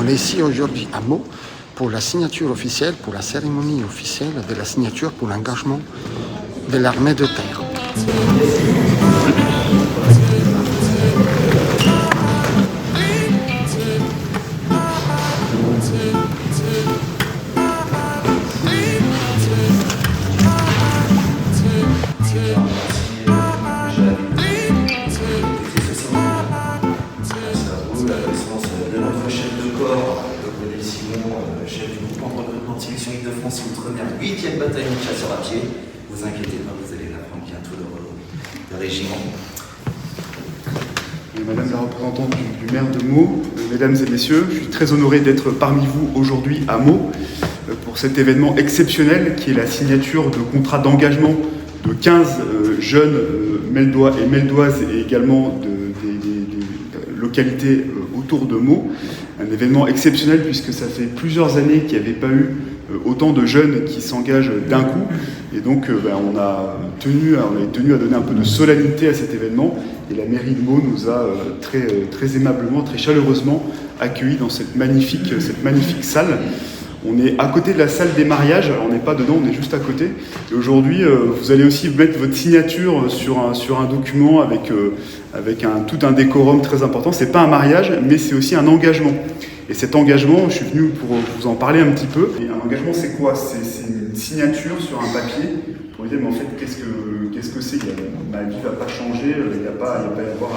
est ici aujourd'hui à Meaux pour la signature officielle, pour la cérémonie officielle de la signature pour l'engagement de l'armée de terre. Outre-mer, 8e bataillon de chasseurs à pied. Vous inquiétez pas, vous allez l'apprendre bientôt le régiment. Madame la représentante du maire de Meaux, mesdames et messieurs, je suis très honoré d'être parmi vous aujourd'hui à Meaux pour cet événement exceptionnel qui est la signature de contrats d'engagement de 15 jeunes Meldois et Meldoises et également des localités autour de Meaux. Un événement exceptionnel puisque ça fait plusieurs années qu'il n'y avait pas eu autant de jeunes qui s'engagent d'un coup. Et donc on est tenu à donner un peu de solennité à cet événement. Et la mairie de Meaux nous a très aimablement, très chaleureusement accueillis dans cette magnifique salle. On est à côté de la salle des mariages, alors on n'est pas dedans, on est juste à côté. Et aujourd'hui, vous allez aussi mettre votre signature sur un document avec tout un décorum très important. C'est pas un mariage, mais c'est aussi un engagement. Et cet engagement, je suis venu pour vous en parler un petit peu. Et un engagement, c'est quoi? C'est une signature sur un papier pour dire, mais en fait, qu'est-ce que c'est? Ma vie ne va pas changer, il n'y a pas à y avoir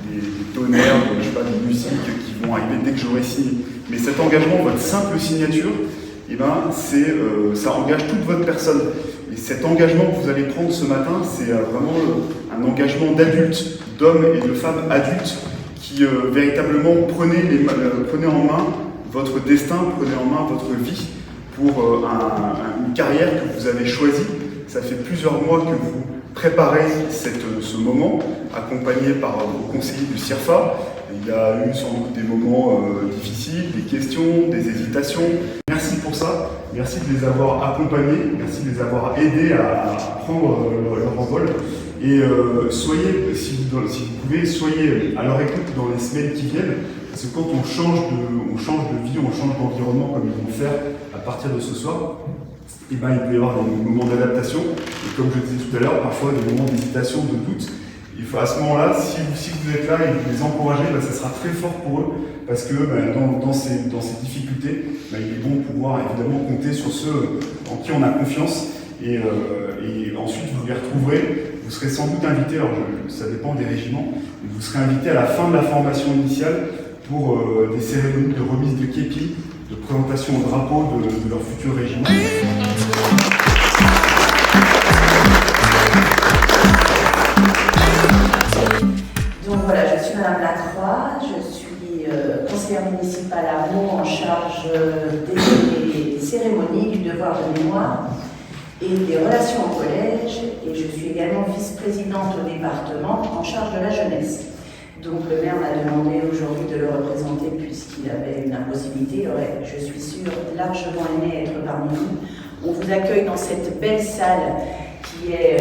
des tonnerres, je sais pas, des musiques qui vont arriver dès que j'aurai signé. Mais cet engagement, votre simple signature, eh ben, ça engage toute votre personne. Et cet engagement que vous allez prendre ce matin, c'est vraiment un engagement d'adultes, d'hommes et de femmes adultes qui véritablement prenez en main votre destin, prenez en main votre vie pour une carrière que vous avez choisie. Ça fait plusieurs mois que vous préparez ce moment, accompagné par vos conseillers du CIRFA. Il y a eu sans doute des moments difficiles, des questions, des hésitations. Merci pour ça, merci de les avoir accompagnés, merci de les avoir aidés à prendre leur envol. Et soyez, si vous pouvez, soyez à leur écoute dans les semaines qui viennent, parce que quand on change de vie, on change d'environnement comme ils vont faire à partir de ce soir, et ben, il peut y avoir des moments d'adaptation, et comme je disais tout à l'heure, parfois des moments d'hésitation, de doute. Il faut à ce moment-là, si vous êtes là et que vous les encouragez, ben, ça sera très fort pour eux, parce que ben, dans ces difficultés, ben, il est bon de pouvoir évidemment compter sur ceux en qui on a confiance, et ensuite vous les retrouverez. Vous serez sans doute invité, alors ça dépend des régiments, mais vous serez invité à la fin de la formation initiale pour des cérémonies de remise de képi, de présentation au drapeau de leur futur régiment. Donc voilà, je suis Madame Lacroix, je suis conseillère municipale à Meaux en charge des cérémonies, du devoir de mémoire et des relations au collège, et je suis également vice-présidente au département en charge de la jeunesse. Donc le maire m'a demandé aujourd'hui de le représenter puisqu'il avait une impossibilité. Il aurait, je suis sûre, largement aimé être parmi nous. On vous accueille dans cette belle salle qui est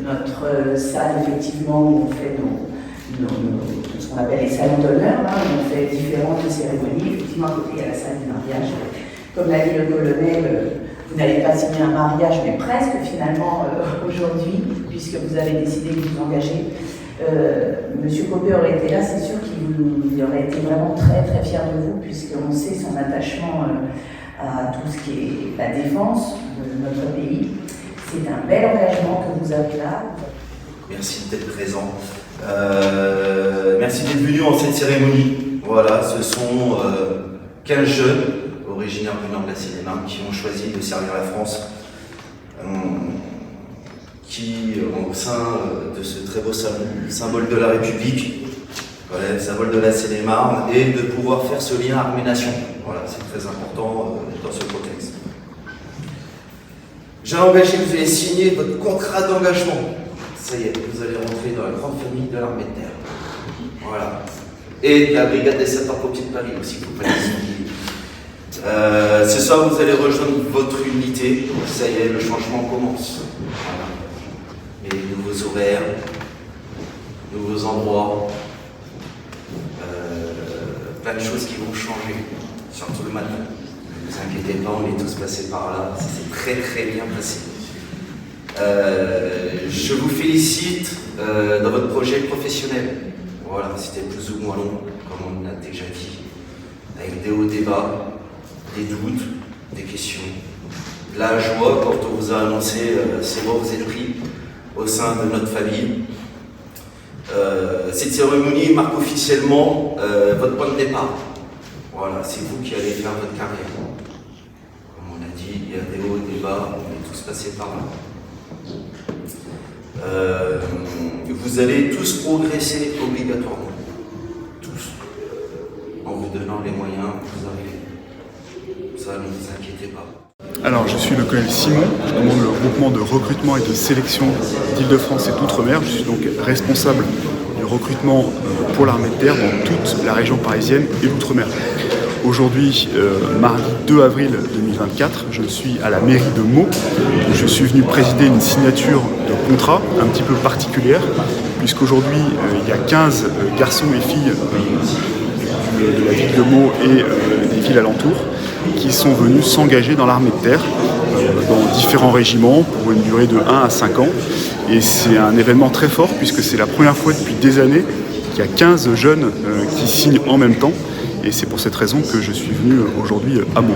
notre salle effectivement où on fait ce qu'on appelle les salons d'honneur, où on fait différentes cérémonies. Effectivement, à côté, il y a la salle du mariage. Comme l'a dit le colonel, vous n'allez pas signer un mariage, mais presque finalement aujourd'hui, puisque vous avez décidé de vous engager. Monsieur Copé aurait été là, c'est sûr qu'il aurait été vraiment très très fier de vous, puisqu'on sait son attachement à tout ce qui est la défense de notre pays. C'est un bel engagement que vous avez là. Merci d'être présent. Merci d'être venu en cette cérémonie. Voilà, ce sont 15 jeunes originaires venant de la Seine-et-Marne qui ont choisi de servir la France, qui, au sein de ce très beau symbole de la République, voilà, symbole de la Seine-et-Marne, et de pouvoir faire ce lien armée-nation. Voilà, c'est très important dans ce contexte. J'ai engagé, vous allez signer votre contrat d'engagement. Ça y est, vous allez rentrer dans la grande famille de l'armée de terre. Voilà. Et de la brigade des sapeurs-pompiers de Paris aussi, vous pouvez ce soir, vous allez rejoindre votre unité. Ça y est, le changement commence. Voilà. Les nouveaux horaires, nouveaux endroits, plein de choses qui vont changer. surtout le matin. Ne vous inquiétez pas, on est tous passés par là, ça s'est très très bien passé. Je vous félicite dans votre projet professionnel. Voilà, c'était plus ou moins long, comme on l'a déjà dit, avec des hauts débats, des doutes, des questions, de la joie quand on vous a annoncé c'est bon, vous êtes pris au sein de notre famille. Cette cérémonie marque officiellement votre point de départ. Voilà, c'est vous qui allez faire votre carrière. Comme on l'a dit, il y a des hauts débats, on est tous passés par là. Vous allez tous progresser obligatoirement. Tous. En vous donnant les moyens, vous arrivez. Ça, ne vous inquiétez pas. Alors, je suis le colonel Simon, je commande le groupement de recrutement et de sélection d'Île-de-France et d'Outre-mer. Je suis donc responsable du recrutement pour l'armée de terre dans toute la région parisienne et l'Outre-mer. Aujourd'hui, mardi 2 avril 2024, je suis à la mairie de Meaux. Je suis venu présider une signature de contrat un petit peu particulière, puisqu'aujourd'hui, il y a 15 garçons et filles de la ville de Meaux et des villes alentours qui sont venus s'engager dans l'armée de terre dans différents régiments pour une durée de 1 à 5 ans. Et c'est un événement très fort puisque c'est la première fois depuis des années qu'il y a 15 jeunes qui signent en même temps. Et c'est pour cette raison que je suis venu aujourd'hui à Meaux.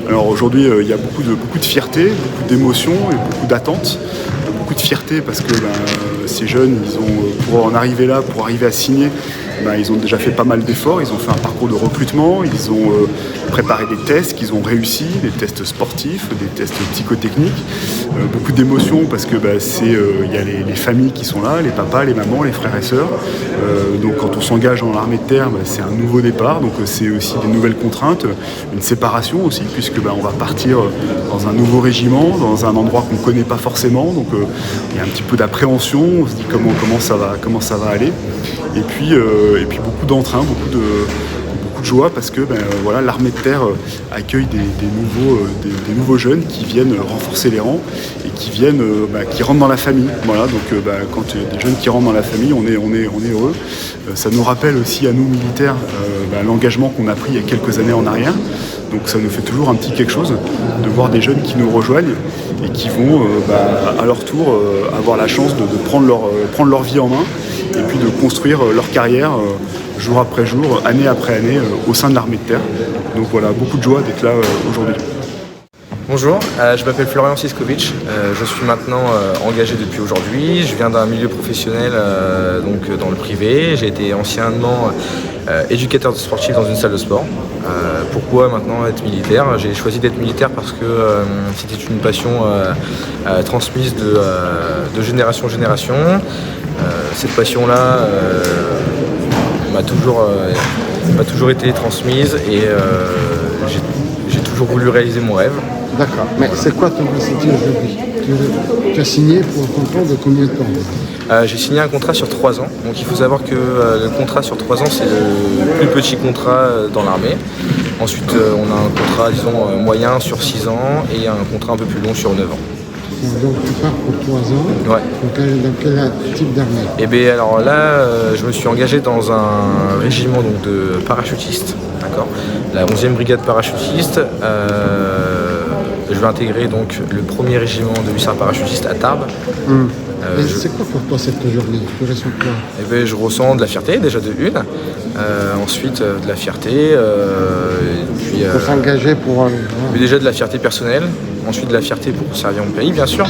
Alors aujourd'hui, il y a beaucoup de fierté, beaucoup d'émotions et beaucoup d'attentes. Beaucoup de fierté parce que ces jeunes, pour en arriver là, pour arriver à signer, ils ont déjà fait pas mal d'efforts, ils ont fait un parcours de recrutement, ils ont préparé des tests qu'ils ont réussi, des tests sportifs, des tests psychotechniques, beaucoup d'émotions parce que il y a les familles qui sont là, les papas, les mamans, les frères et sœurs. Donc quand on s'engage dans l'armée de terre, c'est un nouveau départ, donc c'est aussi des nouvelles contraintes, une séparation aussi, puisque on va partir dans un nouveau régiment, dans un endroit qu'on ne connaît pas forcément, donc il y a un petit peu d'appréhension, on se dit comment ça va aller. Et puis beaucoup d'entrain, beaucoup de joie parce que l'armée de terre accueille des nouveaux jeunes qui viennent renforcer les rangs et qui rentrent dans la famille. Voilà, donc quand il y a des jeunes qui rentrent dans la famille, on est heureux. Ça nous rappelle aussi à nous militaires l'engagement qu'on a pris il y a quelques années en arrière. Donc ça nous fait toujours un petit quelque chose de voir des jeunes qui nous rejoignent et qui vont à leur tour avoir la chance de prendre leur vie en main et puis de construire leur carrière jour après jour, année après année au sein de l'armée de terre. Donc voilà, beaucoup de joie d'être là aujourd'hui. Bonjour, je m'appelle Florian Siskovic, je suis maintenant engagé depuis aujourd'hui. Je viens d'un milieu professionnel donc dans le privé. J'ai été anciennement éducateur sportif dans une salle de sport. Pourquoi maintenant être militaire? J'ai choisi d'être militaire parce que c'était une passion transmise de génération en génération. Cette passion-là m'a toujours été transmise et j'ai toujours voulu réaliser mon rêve. D'accord. Mais c'est quoi ton ressenti aujourd'hui? Tu as signé pour un contrat de combien de temps? J'ai signé un contrat sur 3 ans. Donc il faut savoir que le contrat sur 3 ans, c'est le plus petit contrat dans l'armée. Ensuite, on a un contrat, disons, moyen sur 6 ans et un contrat un peu plus long sur 9 ans. Donc tu pars pour 3 ans. Ouais. Dans quel type d'armée? Et bien alors là, je me suis engagé dans un régiment donc, de parachutistes, d'accord, la 11e brigade parachutiste. Je vais intégrer donc le premier régiment de hussards parachutistes à Tarbes. C'est quoi pour toi cette journée? Tu ressens quoi? Eh ben, je ressens de la fierté déjà de une, ensuite de la fierté, puis pour s'engager pour... mais déjà de la fierté personnelle, ensuite de la fierté pour servir mon pays bien sûr.